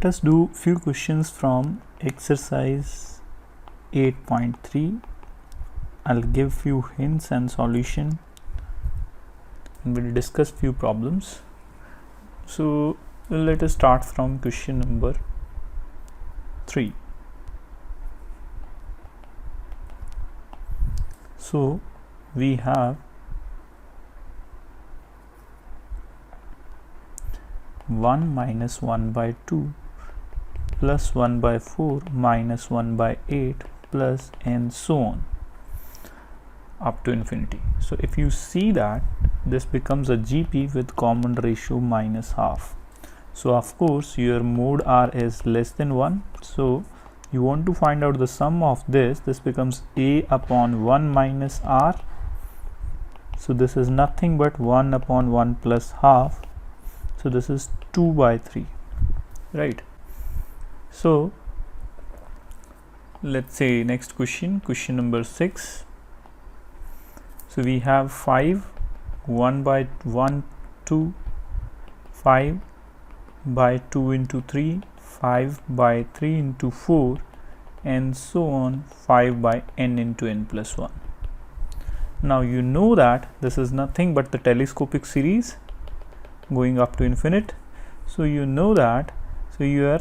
Let us do few questions from exercise 8.3. I'll give few hints and solution and we'll discuss few problems. So let us start from question number 3. So we have 1 minus 1 by 2 plus 1 by 4 minus 1 by 8 plus and so on up to infinity. So if you see that this becomes a GP with common ratio minus half. So of course your mode R is less than 1. So you want to find out the sum of this. This becomes A upon 1 minus R. So this is nothing but 1 upon 1 plus half. So this is 2 by 3, right? So let's say next question number 6. So we have 5, 1 by 1, 2, 5 by 2 into 3, 5 by 3 into 4, and so on, 5 by n into n plus 1. Now you know that this is nothing but the telescopic series going up to infinite. So you know that, so your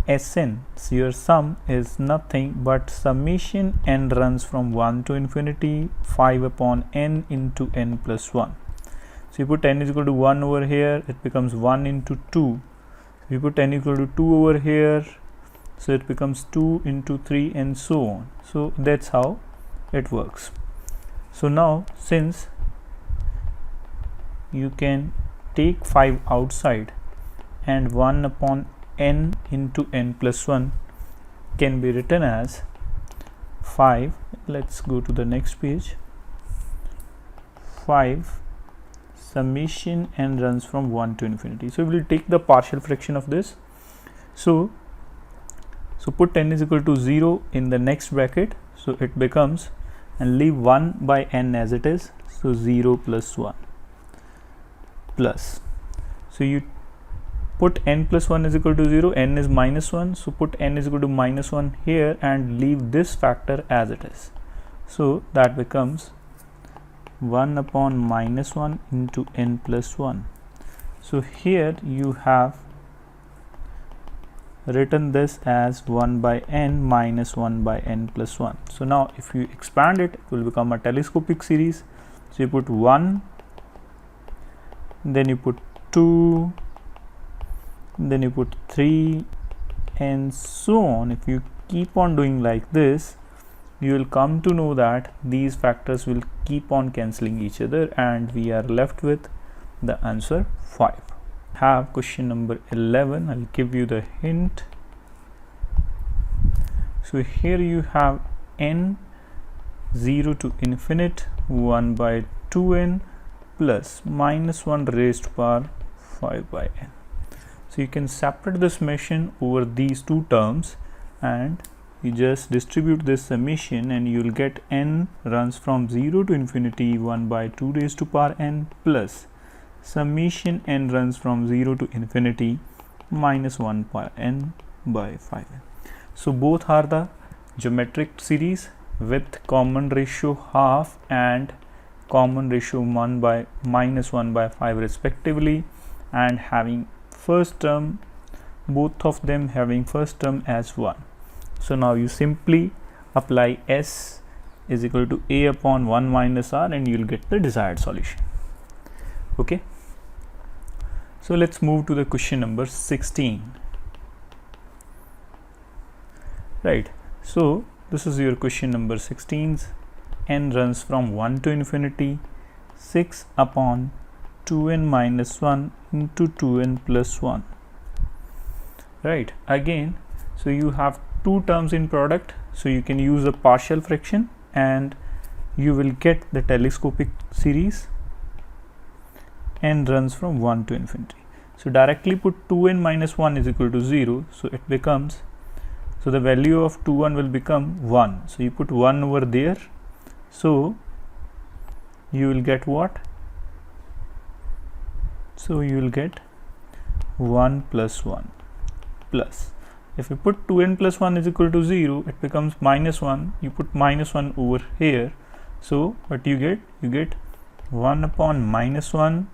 Sn, so your sum is nothing but summation n runs from 1 to infinity 5 upon n into n plus 1. So you put n is equal to 1 over here, it becomes 1 into 2. So you put n equal to 2 over here, so it becomes 2 into 3 and so on. So that's how it works. So now since you can take 5 outside and 1 upon n into n plus 1 can be written as 5. Let's go to the next page. 5 summation n runs from 1 to infinity. So we will take the partial fraction of this. So put n is equal to 0 in the next bracket. So it becomes, and leave 1 by n as it is. So 0 plus 1 plus. So you put n plus 1 is equal to 0, n is minus 1. So put n is equal to minus 1 here and leave this factor as it is. So that becomes 1 upon minus 1 into n plus 1. So here you have written this as 1 by n minus 1 by n plus 1. So now if you expand it, it will become a telescopic series. So you put 1, then you put 2, then you put 3 and so on. If you keep on doing like this, you will come to know that these factors will keep on cancelling each other and we are left with the answer 5. Have question number 11. I'll give you the hint. So here you have n 0 to infinite 1 by 2n plus minus 1 raised to power 5 by n. So you can separate the summation over these two terms and you just distribute this summation and you will get n runs from 0 to infinity 1 by 2 raised to power n plus summation n runs from 0 to infinity minus 1 power n by 5n. So both are the geometric series with common ratio half and common ratio 1 by minus 1 by 5 respectively, and having first term, both of them having first term as 1. So now you simply apply S is equal to A upon 1 minus R and you will get the desired solution. Okay. So let's move to the question number 16. Right. So this is your question number 16. N runs from 1 to infinity 6 upon 2n minus 1 into 2n plus 1. Right. Again, so you have two terms in product, so you can use a partial fraction and you will get the telescopic series. N runs from 1 to infinity. So directly put 2n minus 1 is equal to 0. So it becomes, so the value of 2n will become 1. So you put 1 over there. So you will get what? So you will get 1 plus 1 plus. If you put 2n plus 1 is equal to 0, it becomes minus 1. You put minus 1 over here. So what you get? You get 1 upon minus 1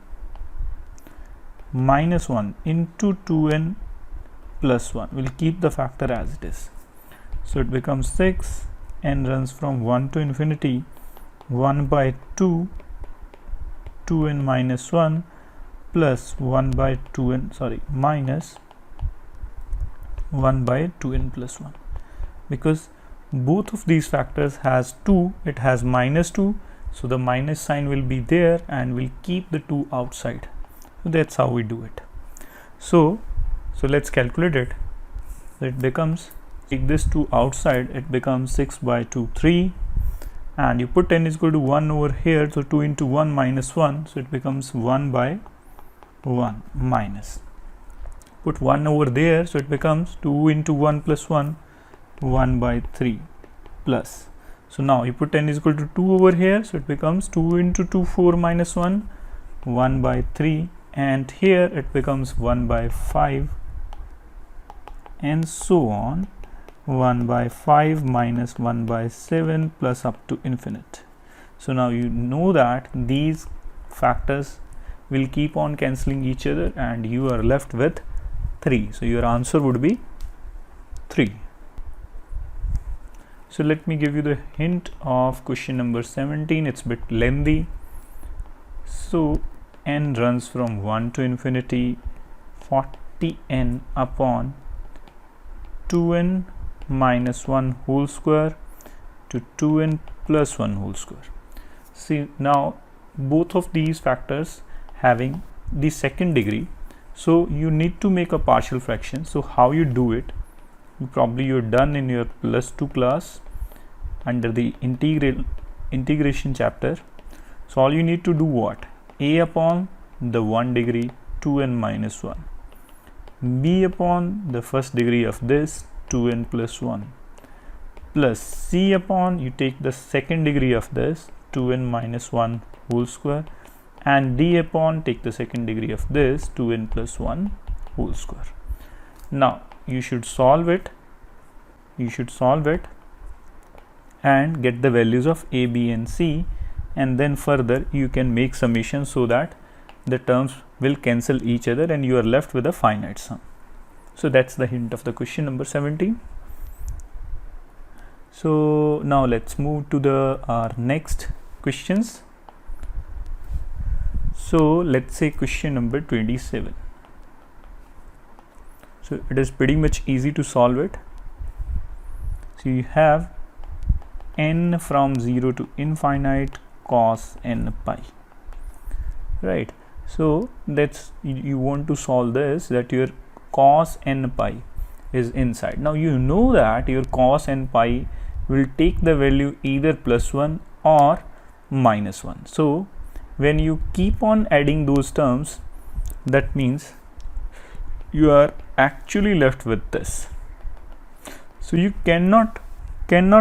into 2n plus 1. We'll keep the factor as it is. So it becomes 6. N runs from 1 to infinity. 1 by 2 2n minus 1 plus 1 by 2n, minus 1 by 2n plus 1. Because both of these factors has 2, it has minus 2, so the minus sign will be there and we'll keep the 2 outside. So that's how we do it. So let's calculate it. So it becomes, take this 2 outside, it becomes 6 by 2 3, and you put n is equal to 1 over here, so 2 into 1 minus 1, so it becomes 1 by 1 minus. Put 1 over there, so it becomes 2 into 1 plus 1, 1 by 3 plus. So now you put n is equal to 2 over here, so it becomes 2 into 2 4 minus 1, 1 by 3, and here it becomes 1 by 5, and so on. 1 by 5 minus 1 by 7 plus up to infinite. So now you know that these factors will keep on cancelling each other and you are left with 3. So your answer would be 3. So let me give you the hint of question number 17. It's a bit lengthy. So n runs from 1 to infinity, 40n upon 2n minus 1 whole square to 2n plus 1 whole square. See, now both of these factors having the second degree, so you need to make a partial fraction. So how you do it? You're done in your plus 2 class under the integration chapter. So all you need to do what? A upon the 1 degree 2n minus 1, b upon the first degree of this 2n plus 1, plus c upon, you take the second degree of this 2n minus 1 whole square, and d upon, take the second degree of this 2n plus 1 whole square. Now you should solve it. And get the values of a, b and c, and then further you can make summation so that the terms will cancel each other and you are left with a finite sum. So that's the hint of the question number 17. So now let's move to our next questions. So let's say question number 27. So it is pretty much easy to solve it. So you have n from 0 to infinite cos n pi, right? So that's, you want to solve this, that your cos n pi is inside. Now you know that your cos n pi will take the value either plus 1 or minus 1. So when you keep on adding those terms, that means you are actually left with this. So you cannot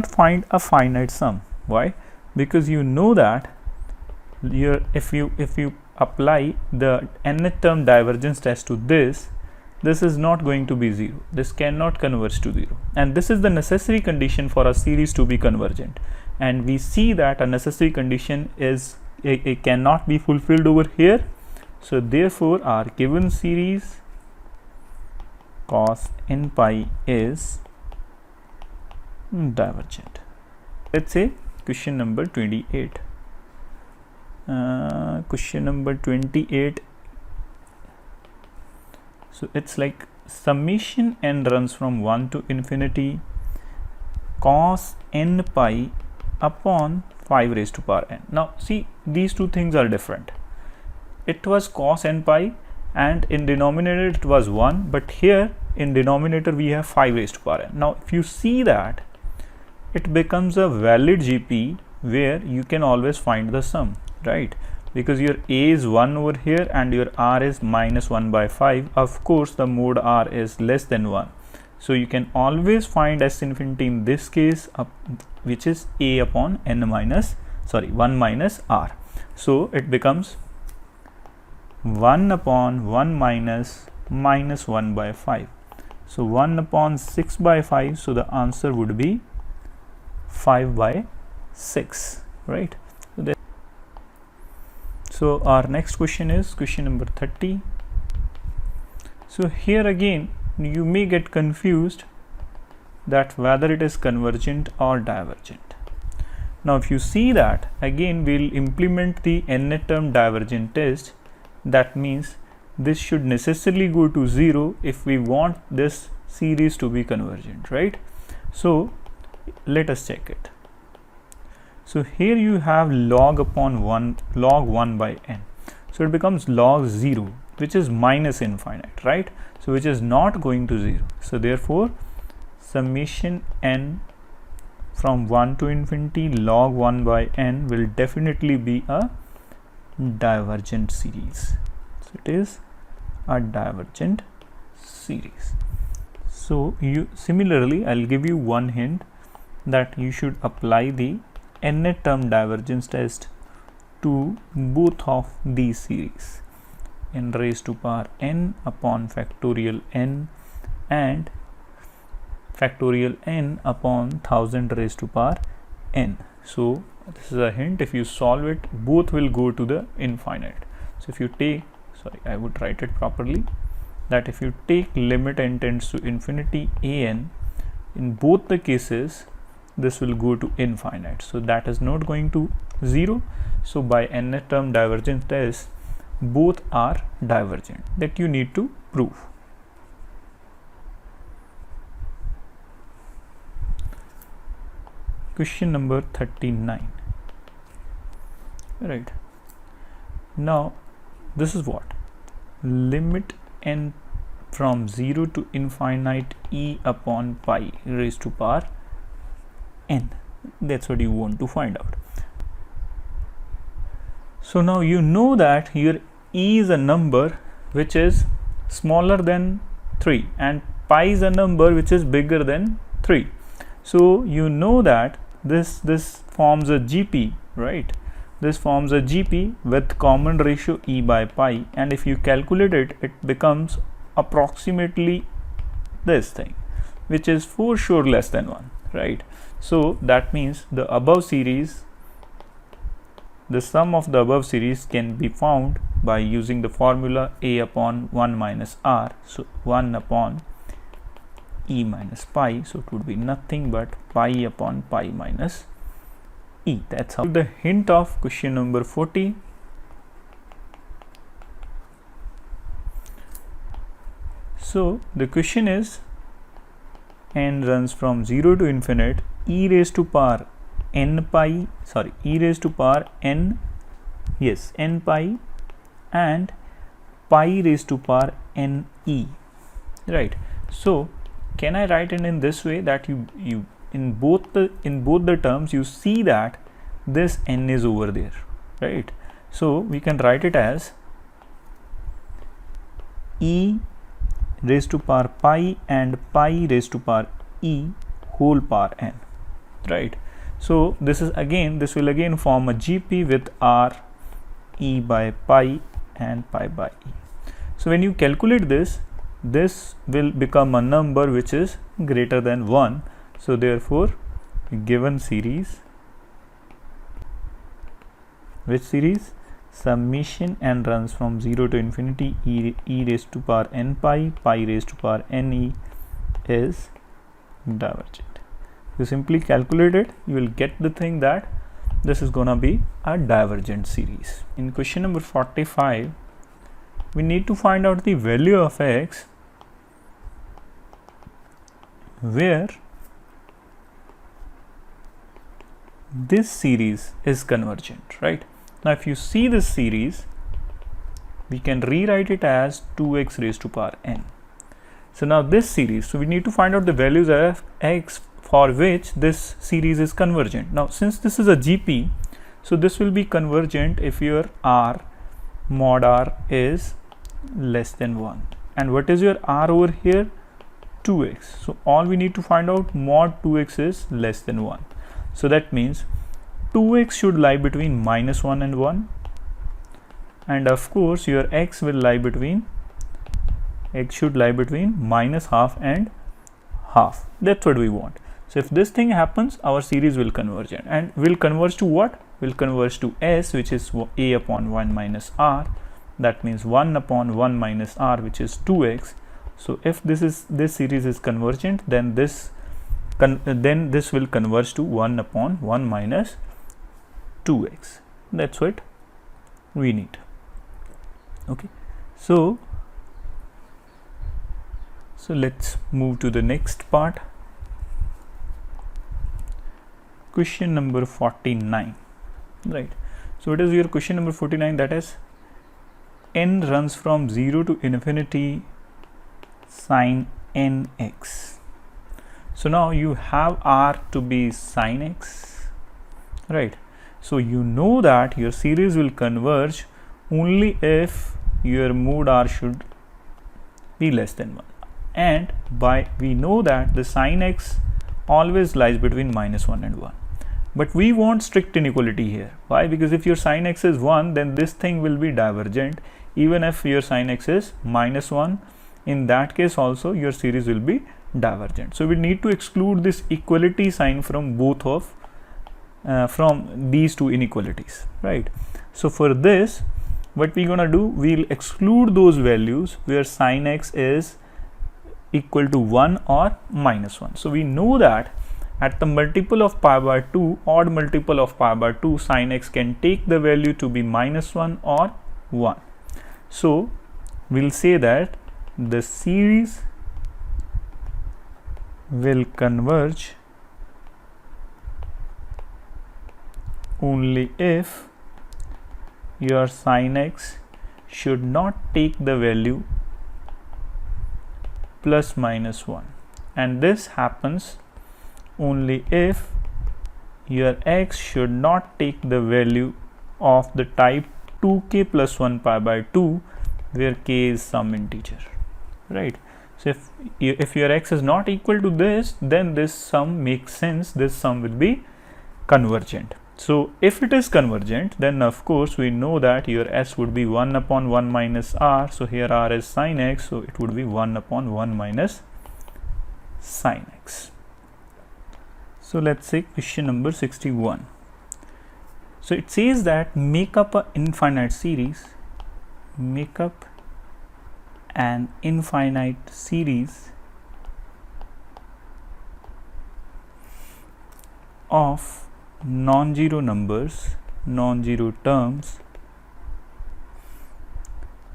find a finite sum. Why? Because you know that if you apply the nth term divergence test to this is not going to be 0. This cannot converge to 0, and this is the necessary condition for a series to be convergent. And we see that a necessary condition is it cannot be fulfilled over here. So therefore our given series cos n pi is divergent. Let's say question number 28. Question number 28. So it's like summation n runs from 1 to infinity cos n pi upon 5 raised to power n. Now see, these two things are different. It was cos n pi and in denominator it was 1, but here in denominator we have 5 raised to power n. Now if you see that, it becomes a valid GP where you can always find the sum, right? Because your a is 1 over here and your r is minus 1 by 5. Of course the mode r is less than 1, so you can always find s infinity in this case, which is a upon n minus 1 minus r. So it becomes 1 upon 1 minus 1 by 5. So 1 upon 6 by 5, so the answer would be 5 by 6, right? So our next question is question number 30. So here again you may get confused that whether it is convergent or divergent. Now if you see that, again we'll implement the nth term divergent test. That means this should necessarily go to 0 if we want this series to be convergent, right? So let us check it. So here you have log upon 1, log 1 by n. So it becomes log 0, which is minus infinite, right? So which is not going to 0. So therefore summation n from 1 to infinity log 1 by n will definitely be a divergent series. So it is a divergent series. So similarly I'll give you one hint that you should apply the nth term divergence test to both of these series, n raised to power n upon factorial n and factorial n upon 1000 raised to power n. So this is a hint, if you solve it, both will go to the infinite. So if you take, sorry, I would write it properly, that if you take limit n tends to infinity an, in both the cases this will go to infinite. So that is not going to 0. So by nth term divergence test, both are divergent. That you need to prove. Question number 39. Right. Now this is what? Limit n from 0 to infinite e upon pi raised to power n. That's what you want to find out. So now you know that here e is a number which is smaller than 3 and pi is a number which is bigger than 3. So you know that this forms a GP, right? This forms a GP with common ratio e by pi, and if you calculate it, it becomes approximately this thing, which is for sure less than 1, right? So that means the above series, the sum of the above series can be found by using the formula a upon 1 minus r. So 1 upon e minus pi, so it would be nothing but pi upon pi minus e. That's how the hint of question number 40. So the question is, n runs from 0 to infinite, e raised to power n pi, sorry, e raised to power n, yes, n pi and pi raised to power n e, right? So can I write it in this way, that you in both the terms you see that this n is over there, right? So we can write it as e raised to power pi and pi raised to power e whole power n, right? So this will again form a GP with r e by pi and pi by e. So when you calculate this will become a number which is greater than 1. So therefore given series, which series? Summation n runs from 0 to infinity e raised to power n pi, pi raised to power n e is divergent. You simply calculate it, you will get the thing that this is gonna be a divergent series. In question number 45, we need to find out the value of x where this series is convergent, right? Now if you see this series, we can rewrite it as 2x raised to power n. So now this series, so we need to find out the values of x for which this series is convergent. Now since this is a GP, so this will be convergent if your r mod r is less than 1. And what is your r over here? 2x. So all we need to find out, mod 2x is less than 1. So that means 2x should lie between minus 1 and 1, and of course your x will lie between x should lie between minus half and half. That's what we want. So if this thing happens, our series will converge, and will converge to what? Will converge to S, which is a upon 1 minus r. That means 1 upon 1 minus r, which is 2x. So if this series is convergent, then this will converge to 1 upon 1 minus 2x. That's what we need. Okay, so let's move to the next part. Question number 49, right? So it is your question number 49, that is n runs from 0 to infinity sine nx. So now you have r to be sine x, right? So you know that your series will converge only if your mode r should be less than 1, and we know that the sine x always lies between minus 1 and 1. But we want strict inequality here. Why? Because if your sine x is 1, then this thing will be divergent. Even if your sine x is minus 1, in that case also your series will be divergent. So we need to exclude this equality sign from both of from these two inequalities, right? So for this, what we're gonna do, we'll exclude those values where sine x is equal to 1 or minus 1. So we know that at the multiple of pi by 2, odd multiple of pi by 2, sine x can take the value to be minus 1 or 1. So we'll say that the series will converge only if your sine x should not take the value plus minus 1, and this happens only if your x should not take the value of the type 2k plus 1 pi by 2, where k is some integer, right? So if your x is not equal to this, then this sum makes sense, this sum will be convergent. So if it is convergent, then of course we know that your s would be 1 upon 1 minus r. So here r is sine x, so it would be 1 upon 1 minus sine x. So let's say question number 61. So it says that make up an infinite series, make up an infinite series of non-zero numbers, non-zero terms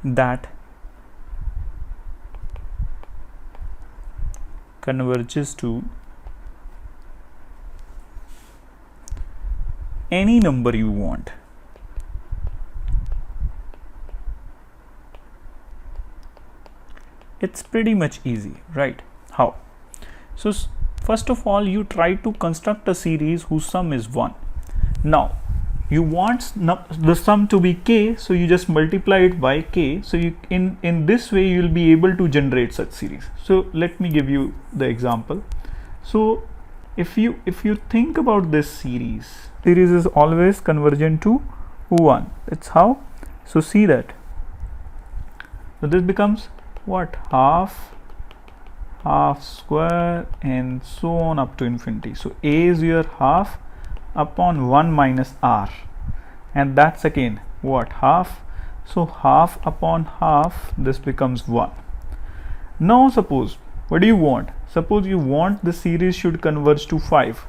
that converges to any number you want. It's pretty much easy, right? How? So first of all, you try to construct a series whose sum is 1. Now you want the sum to be k, so you just multiply it by k. So you in this way you will be able to generate such series. So let me give you the example. So if you think about this series is always convergent to 1. That's how. So see that. So this becomes what? Half square and so on up to infinity. So a is your half upon 1 minus r, and that's again what? Half. So half upon half, this becomes 1. Now suppose, what do you want? Suppose you want the series should converge to 5.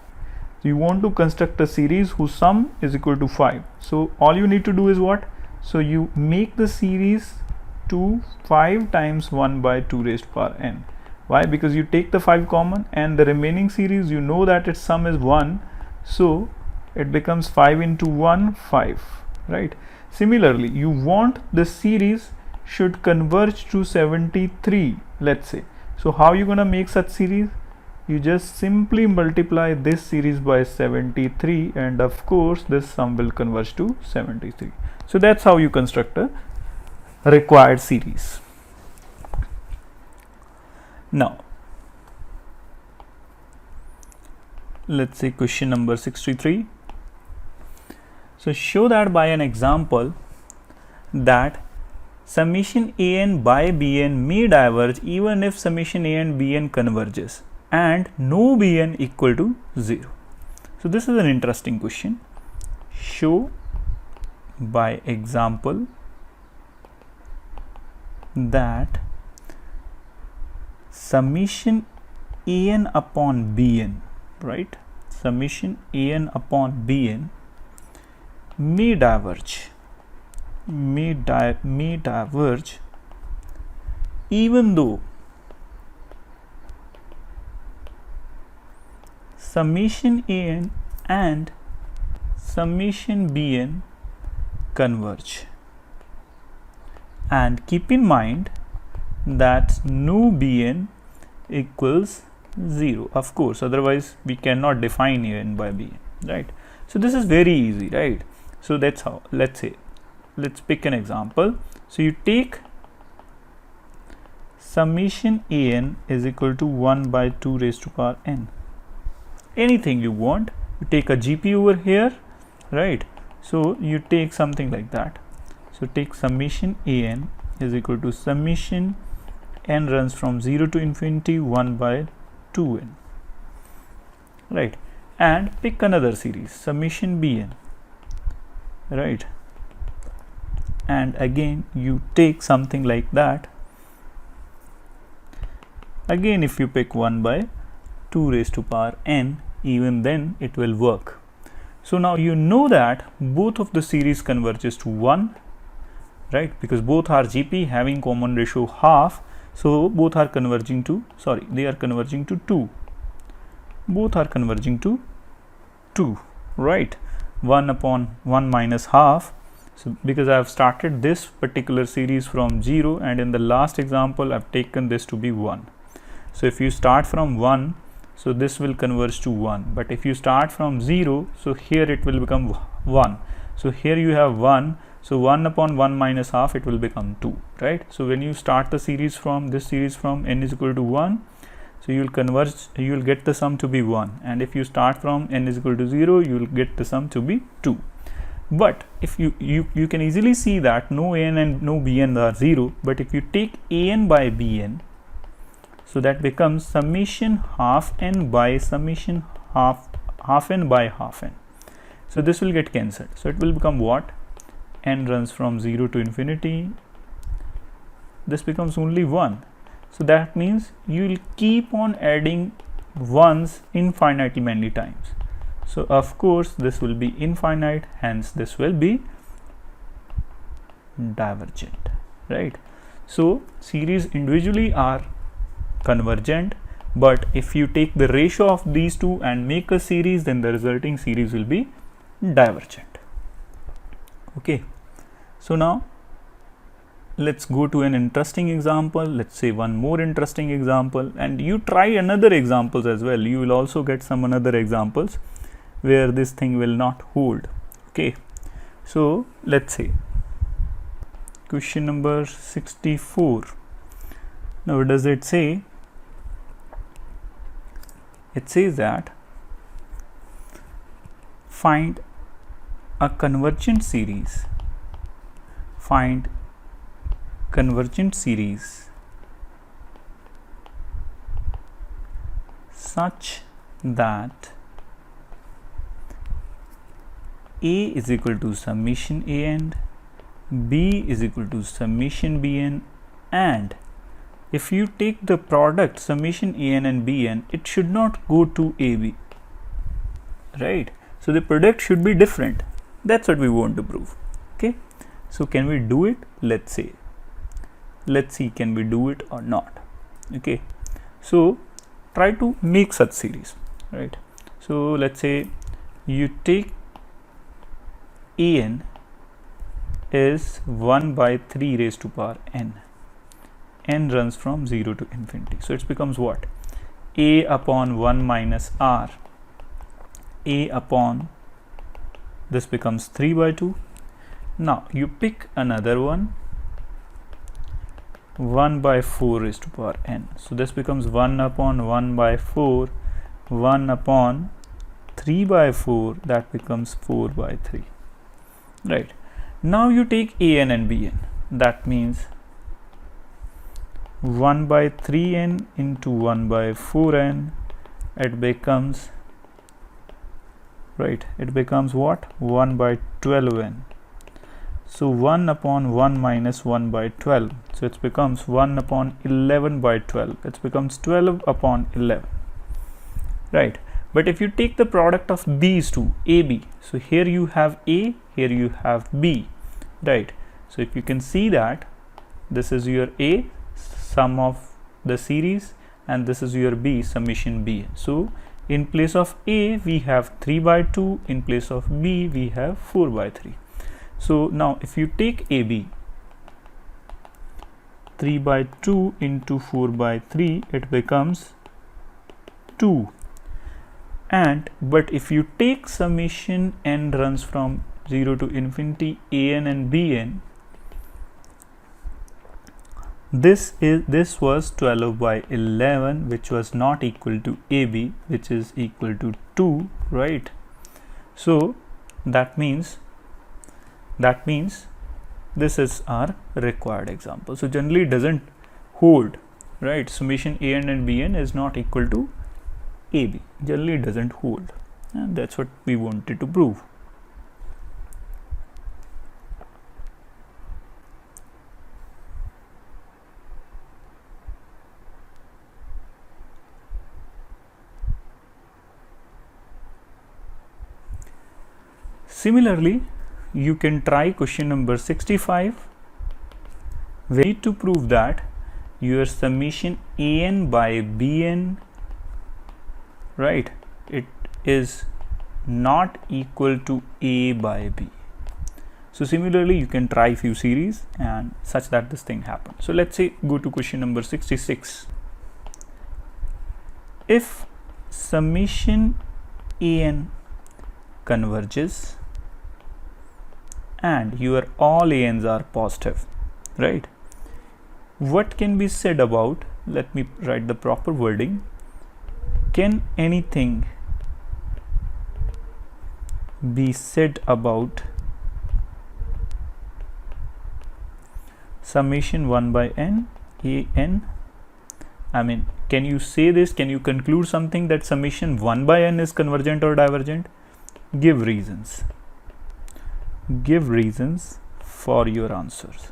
So you want to construct a series whose sum is equal to 5. So all you need to do is what? So you make the series to 5 times 1 by 2 raised to power n. Why? Because you take the 5 common, and the remaining series you know that its sum is 1, so it becomes 5 into 1, 5, right? Similarly, you want the series should converge to 73, let's say. So how you gonna make such series? You just simply multiply this series by 73, and of course this sum will converge to 73. So that's how you construct a required series. Now let's say question number 63. So show that by an example that summation an by bn may diverge even if summation a and bn converges and no bn equal to 0. So this is an interesting question. Show by example that summation an upon bn, right, summation an upon bn may diverge even though summation an and summation bn converge, and keep in mind that no bn equals 0, of course, otherwise we cannot define an by bn, right? So this is very easy, right? So that's how, let's pick an example. So you take summation an is equal to 1 by 2 raised to power n, anything you want, you take a GP over here, right? So you take something like that. So take summation an is equal to summation n runs from 0 to infinity 1 by 2n, right? And pick another series, summation bn, right? And again you take something like that. Again, if you pick 1 by 2 raised to power n, even then it will work. So now you know that both of the series converges to 1, right? Because both are GP having common ratio half, so both are converging to, they are converging to 2. Both are converging to 2, right? 1 upon 1 minus half. So because I have started this particular series from 0, and in the last example I have taken this to be 1. So if you start from 1, so this will converge to 1, but if you start from 0, so here it will become 1. So here you have 1, so 1 upon 1 minus half, it will become 2, right? So when you start the series from this series from n is equal to 1, so you will converge, you will get the sum to be 1, and if you start from n is equal to 0, you will get the sum to be 2. But if you can easily see that no an and no bn are 0, but if you take an by bn, so that becomes summation half n by summation half n by half n. So this will get cancelled. So it will become what? N runs from 0 to infinity. This becomes only 1. So that means you will keep on adding ones infinitely many times. So of course this will be infinite, hence this will be divergent, right? So series individually are convergent, but if you take the ratio of these two and make a series, then the resulting series will be divergent. Okay, so now let's go to an interesting example. Let's say one more interesting example, and you try another examples as well. You will also get some another examples where this thing will not hold. Okay, so let's say question number 64. Now what does it say? It says that find a convergent series. Find convergent series such that A is equal to summation A and B is equal to summation Bn, and if you take the product summation An and Bn, it should not go to AB, right? So the product should be different. That's what we want to prove. Okay, so can we do it? Let's see, can we do it or not? Okay, so try to make such series, right? So let's say you take An is 1 by 3 raised to power n. N runs from 0 to infinity. So it becomes what? A upon 1 minus r. A upon, this becomes 3 by 2. Now you pick another one, 1 by 4 raised to power n. So this becomes 1 upon 1 by 4, 1 upon 3 by 4, that becomes 4 by 3. Right. Now you take An and Bn. that means 1 by 3n into 1 by 4n, it becomes, right, it becomes what? 1 by 12n. So 1 upon 1 minus 1 by 12, so it becomes 1 upon 11 by 12, it becomes 12 upon 11, right? But if you take the product of these two, AB, so here you have A, here you have B, right? So if you can see that this is your A, sum of the series, and this is your B, summation B. So in place of A we have 3 by 2, in place of B we have 4 by 3. So now if you take AB, 3 by 2 into 4 by 3, it becomes 2. And but if you take summation n runs from 0 to infinity an and bn, this was 12 by 11, which was not equal to AB, which is equal to 2, right? So that means this is our required example. So generally it doesn't hold, right? Summation an and bn is not equal to AB, generally it doesn't hold, and that's what we wanted to prove. Similarly, you can try question number 65. We need to prove that your summation an by bn, right, it is not equal to A by B. So similarly you can try few series and such that this thing happens. So let's say go to question number 66. If summation an converges and your all an's are positive, right, what can be said about, let me write the proper wording, can anything be said about summation 1 by n an? I mean, can you say this, can you conclude something that summation 1 by n is convergent or divergent? Give reasons for your answers.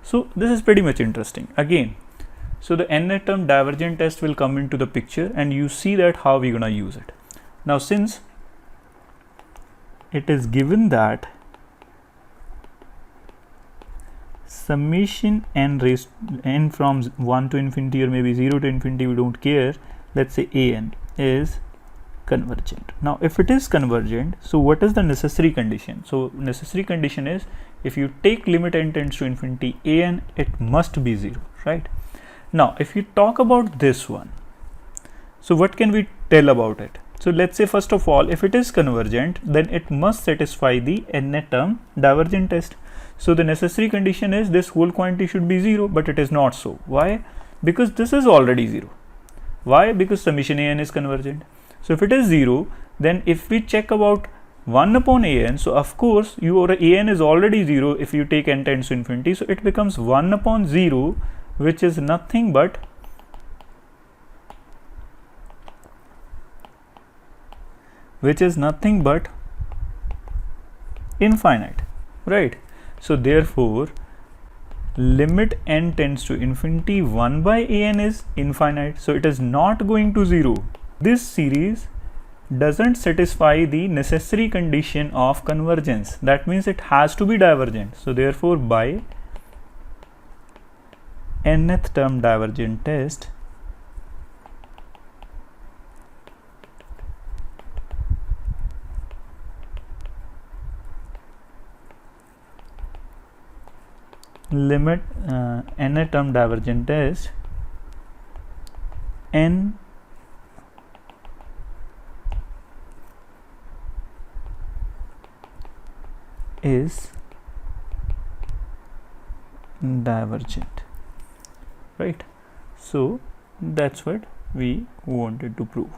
So this is pretty much interesting. Again, so the n-th term divergent test will come into the picture, and you see that how we're gonna use it. Now since it is given that summation n from 1 to infinity or maybe 0 to infinity, we don't care, let's say an is convergent. Now if it is convergent, so what is the necessary condition? So necessary condition is if you take limit n tends to infinity an, it must be 0, right? Now if you talk about this one, so what can we tell about it? So let's say first of all, if it is convergent, then it must satisfy the n-th term divergent test. So the necessary condition is this whole quantity should be 0, but it is not so. Why? Because this is already 0. Why? Because summation an is convergent. So if it is 0, then if we check about 1 upon an, so of course your an is already 0 if you take n tends to infinity, so it becomes 1 upon 0, which is nothing but infinite, right? So therefore limit n tends to infinity 1 by an is infinite, so it is not going to 0. This series doesn't satisfy the necessary condition of convergence. That means it has to be divergent. So therefore by nth term divergent test, limit nth term divergent test, n is divergent, right? So that's what we wanted to prove.